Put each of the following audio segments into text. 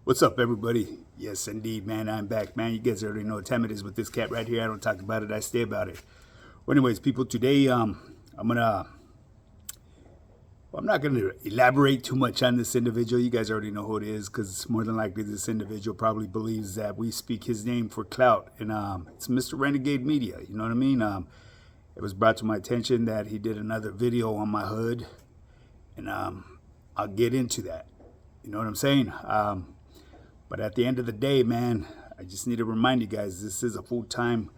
What's up, everybody? Yes, indeed, man. I'm back, man. You guys already know what time it is with this cat right here. I don't talk about it. I stay about it. Well, anyways, people, today I'm not gonna elaborate too much on this individual. You guys already know who it is, because more than likely this individual probably believes that we speak his name for clout, and it's Mr. Renegade Media. You know what I mean? It was brought to my attention that he did another video on my hood, and I'll get into that. You know what I'm saying? But at the end of the day, man, I just need to remind you guys, this is a full-time,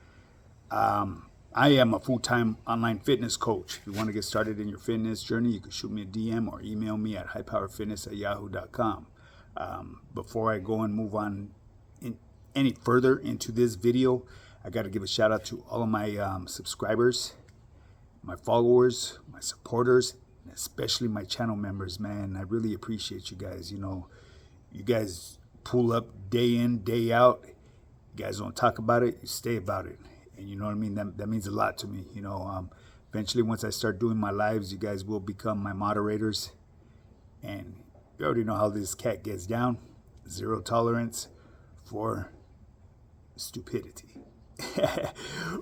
I am a full-time online fitness coach. If you want to get started in your fitness journey, you can shoot me a DM or email me at highpowerfitness@yahoo.com. Before I go and move on any further into this video, I got to give a shout out to all of my subscribers, my followers, my supporters, and especially my channel members, man. I really appreciate you guys. You guys pull up day in, day out. You guys don't talk about it, you stay about it. And you know what I mean? That means a lot to me. Eventually, once I start doing my lives, you guys will become my moderators. And you already know how this cat gets down. Zero tolerance for stupidity.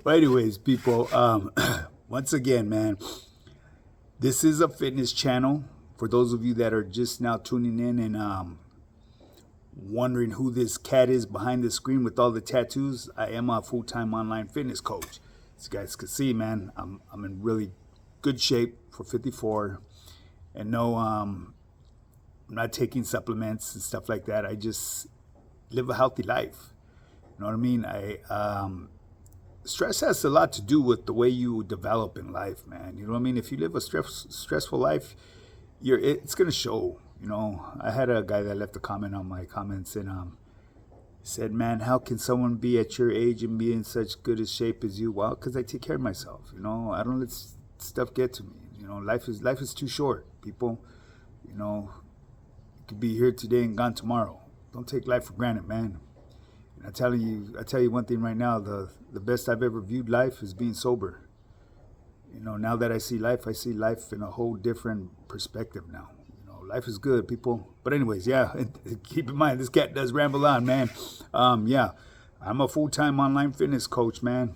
Well, anyways, people, once again, man, this is a fitness channel. For those of you that are just now tuning in and wondering who this cat is behind the screen with all the tattoos, I am a full-time online fitness coach. As you guys can see, man, I'm in really good shape for 54, and no, I'm not taking supplements and stuff like that. I just live a healthy life. You know what I mean? Stress has a lot to do with the way you develop in life, man. You know what I mean? If you live a stressful life, it's gonna show. I had a guy that left a comment on my comments and said, "Man, how can someone be at your age and be in such good a shape as you?" Well, because I take care of myself. I don't let stuff get to me. Life is too short, people. You could be here today and gone tomorrow. Don't take life for granted, man. And I tell you one thing right now: the best I've ever viewed life is being sober. Now that I see life in a whole different perspective now. Life is good, people. But anyways, yeah, keep in mind, this cat does ramble on, man. Yeah, I'm a full-time online fitness coach, man.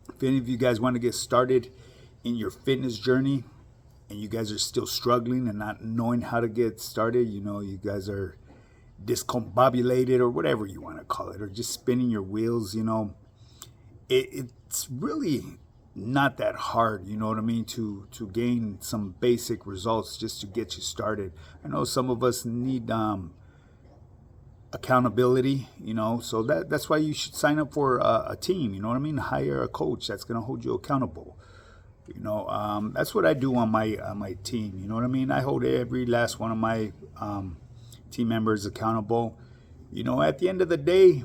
If any of you guys want to get started in your fitness journey and you guys are still struggling and not knowing how to get started, you guys are discombobulated or whatever you want to call it, or just spinning your wheels, it's really not that hard, you know what I mean, to gain some basic results just to get you started. I know some of us need accountability, so that's why you should sign up for a team, you know what I mean? Hire a coach that's going to hold you accountable. That's what I do on my team, you know what I mean? I hold every last one of my team members accountable. At the end of the day,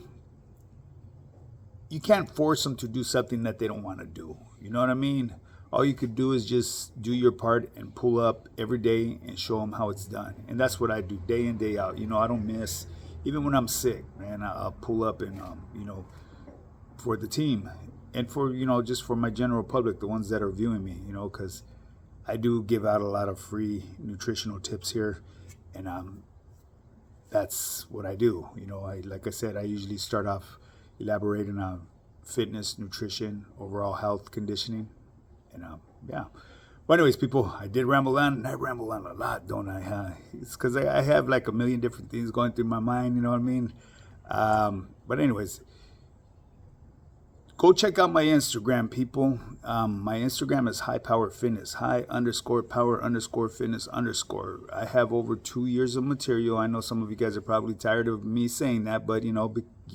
you can't force them to do something that they don't want to do. You know what I mean? All you could do is just do your part and pull up every day and show them how it's done. And that's what I do day in, day out. I don't miss. Even when I'm sick, man, I'll pull up and, for the team. And for, just for my general public, the ones that are viewing me, because I do give out a lot of free nutritional tips here. And that's what I do. Like I said, I usually start off elaborating on fitness, nutrition, overall health, conditioning, and yeah. But anyways, people, I did ramble on, and I ramble on a lot, don't I? It's because I have like a million different things going through my mind, you know what I mean? But anyways, go check out my Instagram, people. My Instagram is high_power_fitness, high_power_fitness_. I have over 2 years of material. I know some of you guys are probably tired of me saying that, but you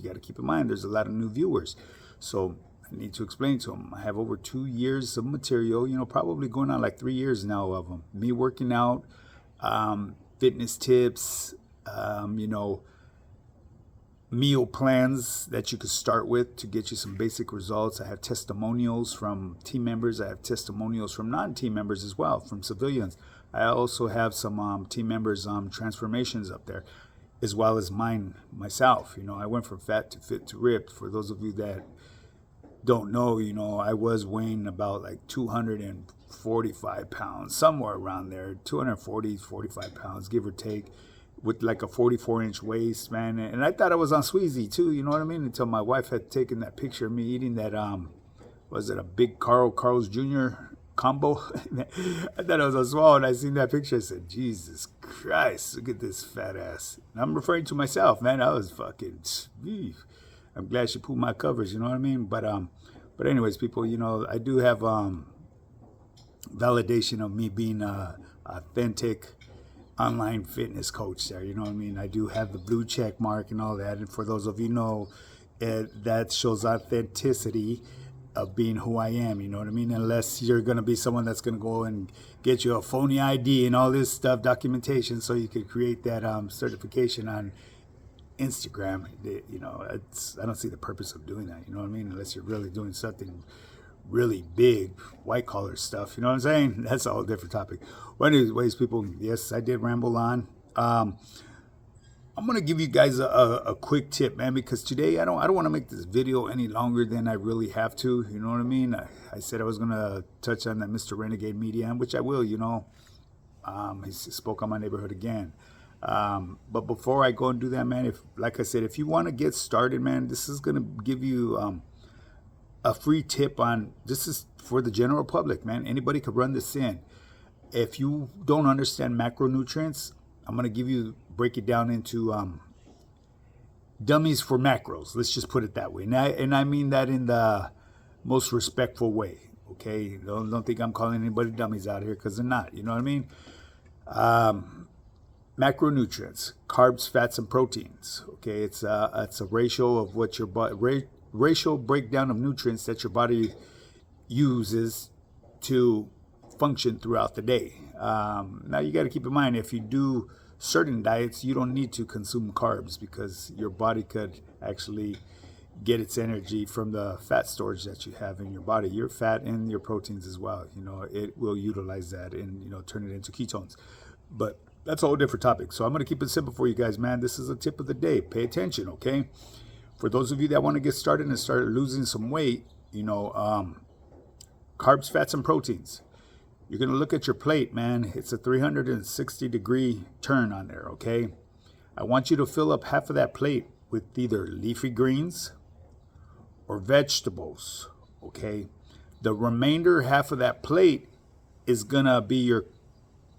got to keep in mind there's a lot of new viewers. So I need to explain to them. I have over 2 years of material, probably going on like 3 years now of them. Me working out, fitness tips, meal plans that you could start with to get you some basic results. I have testimonials from team members. I have testimonials from non-team members as well, from civilians. I also have some team members' transformations up there, as well as myself. I went from fat to fit to ripped. For those of you that don't know, I was weighing about like 245 pounds, somewhere around there, 240, 45 pounds, give or take. with like a 44-inch waist, man. And I thought I was on Sweezy too, you know what I mean? Until my wife had taken that picture of me eating that, was it a big Carl's Jr. combo? I thought I was on Swole, and I seen that picture. I said, Jesus Christ, look at this fat ass. And I'm referring to myself, man. I was fucking, I'm glad she pulled my covers, you know what I mean? But anyways, people, you know, I do have validation of me being a authentic online fitness coach there, you know what I mean? I do have the blue check mark and all that, and for those of you know, that shows authenticity of being who I am, you know what I mean? Unless you're going to be someone that's going to go and get you a phony ID and all this stuff, documentation, so you could create that certification on Instagram. You know, I don't see the purpose of doing that, you know what I mean? Unless you're really doing something really big, white collar stuff, you know what I'm saying? That's a whole different topic. Well, anyways, people, yes, I did ramble on. I'm gonna give you guys a quick tip, man, because today I don't want to make this video any longer than I really have to. You know what I mean? I said I was gonna touch on that Mr. Renegade Media, which I will. You know, he spoke on my neighborhood again. But before I go and do that, man, like I said, if you want to get started, man, this is gonna give you a free tip on. This is for the general public, man. Anybody could run this in. If you don't understand macronutrients, I'm gonna break it down into dummies for macros. Let's just put it that way. And I mean that in the most respectful way. Okay, don't think I'm calling anybody dummies out here, because they're not. You know what I mean? Macronutrients: carbs, fats, and proteins. Okay, it's a ratio of what your body ratio breakdown of nutrients that your body uses to function throughout the day. Now you got to keep in mind, if you do certain diets, you don't need to consume carbs, because your body could actually get its energy from the fat storage that you have in your body, your fat and your proteins as well. You know, it will utilize that and, you know, turn it into ketones. But that's a whole different topic. So I'm going to keep it simple for you guys, man. This is a tip of the day. Pay attention, okay? For those of you that want to get started and start losing some weight, you know, carbs, fats, and proteins. You're going to look at your plate, man. It's a 360-degree turn on there, okay? I want you to fill up half of that plate with either leafy greens or vegetables, okay? The remainder half of that plate is going to be your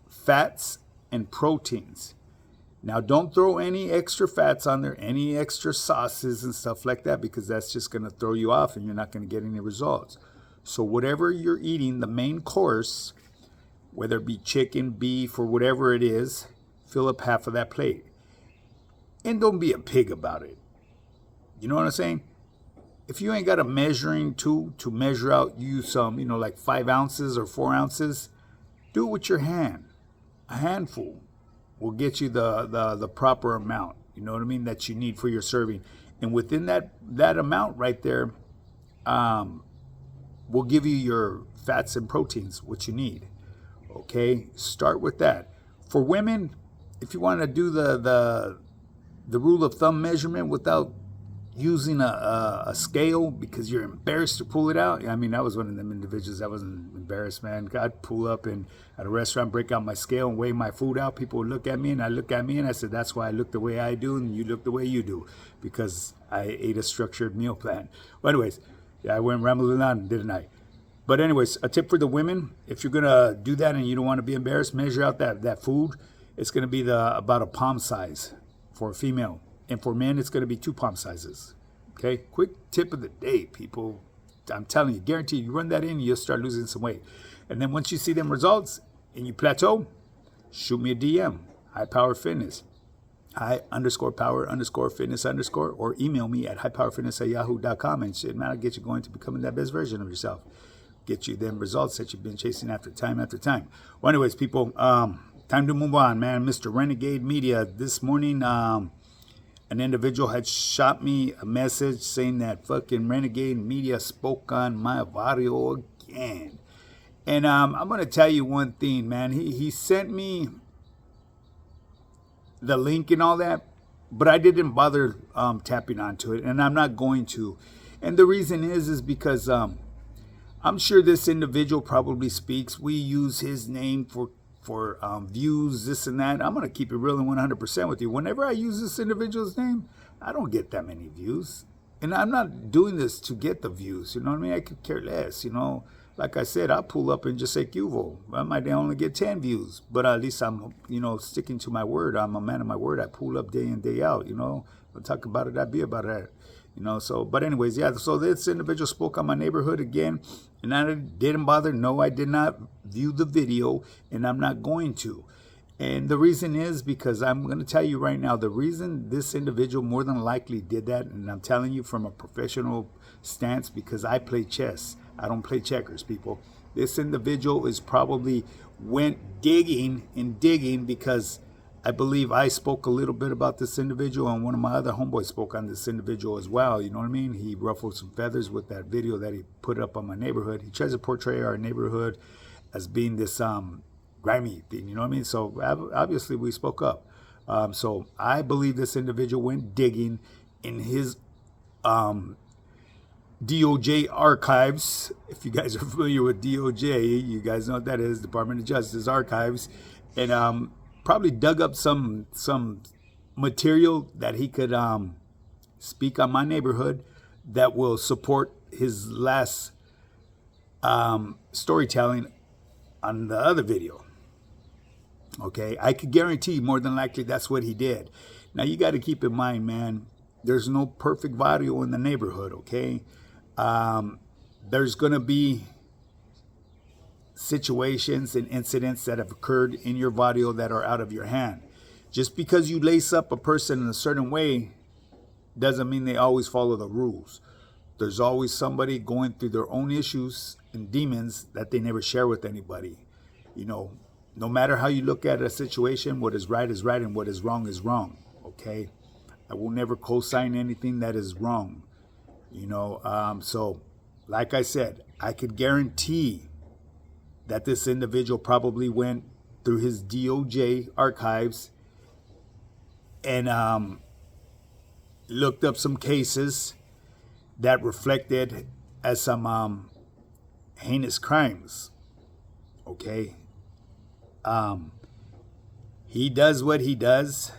fats and proteins. Now, don't throw any extra fats on there, any extra sauces and stuff like that, because that's just going to throw you off and you're not going to get any results. So whatever you're eating, the main course, whether it be chicken, beef, or whatever it is, fill up half of that plate. And don't be a pig about it. You know what I'm saying? If you ain't got a measuring tool to measure out you some, you know, like 5 ounces or 4 ounces, do it with your hand. A handful will get you the proper amount, you know what I mean, that you need for your serving. And within that amount right there, will give you your fats and proteins, what you need. Okay, start with that. For women, if you want to do the rule of thumb measurement without using a scale because you're embarrassed to pull it out. I mean, I was one of them individuals that wasn't embarrassed, man. I'd pull up and at a restaurant, break out my scale and weigh my food out. People would look at me and I look at me and I said, that's why I look the way I do and you look the way you do, because I ate a structured meal plan. But anyways, yeah, I went rambling on, didn't I? But anyways, a tip for the women: if you're gonna do that and you don't want to be embarrassed, measure out that food. It's gonna be about a palm size for a female, and for men, it's gonna be 2 palm sizes. Okay, quick tip of the day, people. I'm telling you, guarantee you run that in, you'll start losing some weight. And then once you see them results and you plateau, shoot me a DM, High Power Fitness, high_power_fitness_, or email me at highpowerfitness@yahoo.com, and shit, man, I'll get you going to becoming that best version of yourself. Get you them results that you've been chasing after time. Well, anyways, people, time to move on, man. Mr. Renegade Media, this morning, an individual had shot me a message saying that fucking Renegade Media spoke on my barrio again. And I'm going to tell you one thing, man. He sent me the link and all that, but I didn't bother tapping onto it, and I'm not going to. And the reason is because I'm sure this individual probably speaks. We use his name for for views, this and that. I'm going to keep it real and 100% with you. Whenever I use this individual's name, I don't get that many views. And I'm not doing this to get the views. You know what I mean? I could care less, you know. Like I said, I'll pull up and just say Cuvo. I might only get 10 views, but at least I'm, you know, sticking to my word. I'm a man of my word. I pull up day in, day out, you know. I'll talk about it, I'll be about it, you know. So, but anyways, yeah, so this individual spoke on my neighborhood again, and I didn't bother. No, I did not view the video, and I'm not going to. And the reason is because I'm going to tell you right now, the reason this individual more than likely did that, and I'm telling you from a professional stance, because I play chess. I don't play checkers, people. This individual is probably went digging and digging because I believe I spoke a little bit about this individual, and one of my other homeboys spoke on this individual as well. You know what I mean? He ruffled some feathers with that video that he put up on my neighborhood. He tries to portray our neighborhood as being this grimy thing, you know what I mean? So obviously we spoke up. So I believe this individual went digging in his DOJ Archives. If you guys are familiar with DOJ, you guys know what that is, Department of Justice Archives, and probably dug up some material that he could speak on my neighborhood that will support his last storytelling on the other video. Okay, I could guarantee more than likely that's what he did. Now you got to keep in mind, man, there's no perfect video in the neighborhood, okay? There's going to be situations and incidents that have occurred in your video that are out of your hand. Just because you lace up a person in a certain way doesn't mean they always follow the rules. There's always somebody going through their own issues and demons that they never share with anybody. You know, no matter how you look at a situation, what is right and what is wrong, okay? I will never co-sign anything that is wrong, you know. So, like I said, I could guarantee that this individual probably went through his DOJ archives and looked up some cases that reflected as some heinous crimes, okay? He does what he does,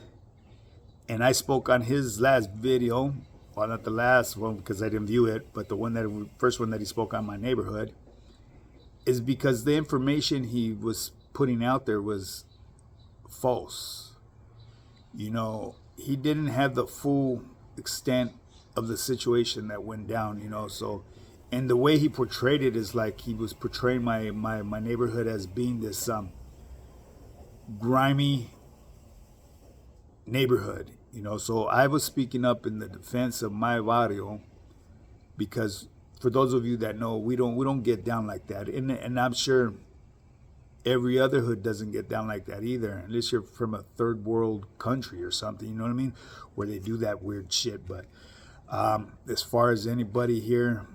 and I spoke on his last video, well, not the last one because I didn't view it, but the first one that he spoke on my neighborhood, is because the information he was putting out there was false. You know, he didn't have the full extent of the situation that went down, you know. So, and the way he portrayed it is like he was portraying my neighborhood as being this grimy neighborhood, you know. So I was speaking up in the defense of my barrio because, for those of you that know, we don't get down like that, and I'm sure every other hood doesn't get down like that either, unless you're from a third world country or something, you know what I mean, where they do that weird shit. But as far as anybody here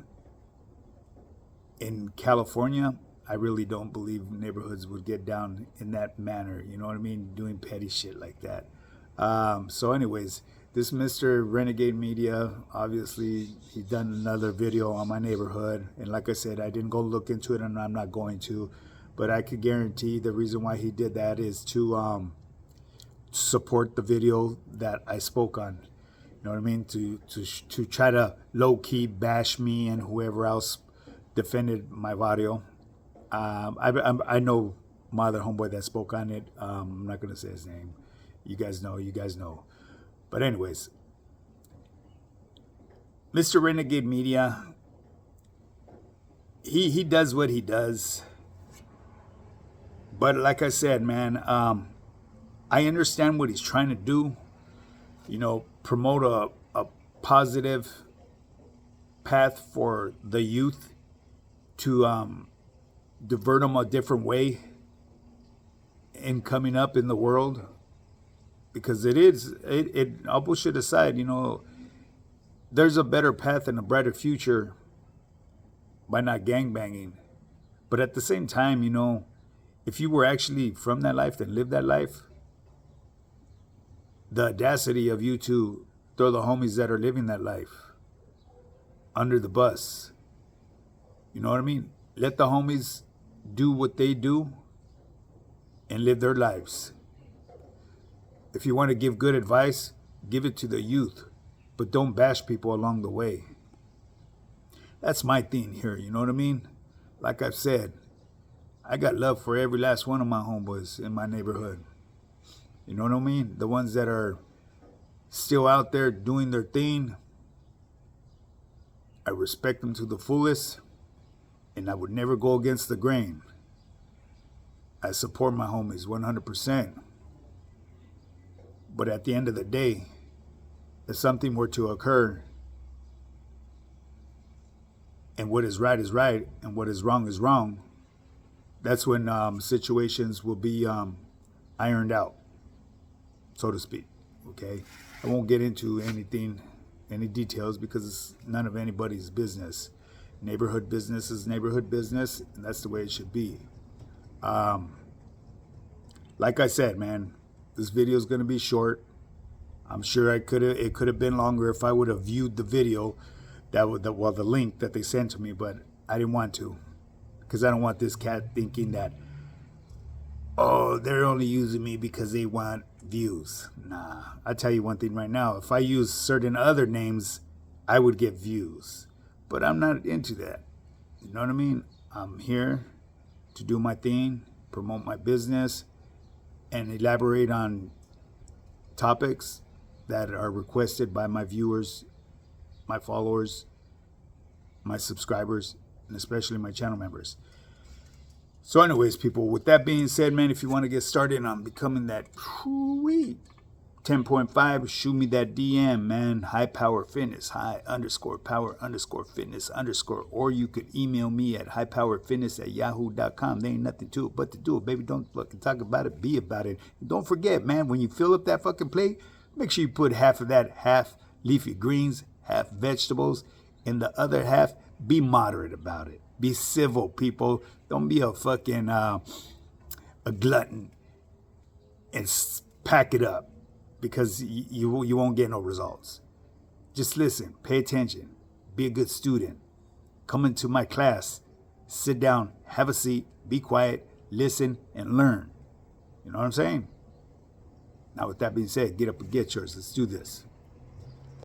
in California, I really don't believe neighborhoods would get down in that manner, you know what I mean, doing petty shit like that. So anyways, this Mr. Renegade Media, obviously he done another video on my neighborhood, and like I said, I didn't go look into it and I'm not going to, but I could guarantee the reason why he did that is to support the video that I spoke on, you know what I mean, to try to low-key bash me and whoever else defended my video. I know my other homeboy that spoke on it. I'm not going to say his name. You guys know. But anyways, Mr. Renegade Media, he does what he does. But like I said, man, I understand what he's trying to do. You know, promote a positive path for the youth to divert them a different way in coming up in the world. Because all bullshit aside, you know, there's a better path and a brighter future by not gangbanging. But at the same time, you know, if you were actually from that life and lived that life, the audacity of you to throw the homies that are living that life under the bus. You know what I mean? Let the homies do what they do and live their lives. If you want to give good advice, give it to the youth, but don't bash people along the way. That's my thing here, you know what I mean? Like I've said, I got love for every last one of my homeboys in my neighborhood. You know what I mean? The ones that are still out there doing their thing, I respect them to the fullest, and I would never go against the grain. I support my homies 100%. But at the end of the day, if something were to occur, and what is right and what is wrong, that's when situations will be ironed out, so to speak. Okay? I won't get into any details, because it's none of anybody's business. Neighborhood business is neighborhood business, and that's the way it should be. Like I said, man, this video is going to be short. I'm sure it could have been longer if I would have viewed the video, the link that they sent to me, but I didn't want to, because I don't want this cat thinking that, oh, they're only using me because they want views. Nah, I'll tell you one thing right now. If I use certain other names, I would get views, but I'm not into that. You know what I mean? I'm here to do my thing, promote my business, and elaborate on topics that are requested by my viewers, my followers, my subscribers, and especially my channel members. So anyways, people, with that being said, man, if you want to get started on becoming that 10.5, shoot me that DM, man. High Power Fitness, high_power_fitness_, or you could email me at highpowerfitness@yahoo.com. There ain't nothing to it but to do it, baby. Don't fucking talk about it, be about it. And don't forget, man, when you fill up that fucking plate, make sure you put half of that, half leafy greens, half vegetables, and the other half, be moderate about it. Be civil, people. Don't be a fucking a glutton and pack it up, because you won't get no results. Just listen, pay attention, be a good student. Come into my class, sit down, have a seat, be quiet, listen, and learn. You know what I'm saying? Now, with that being said, get up and get yours. Let's do this.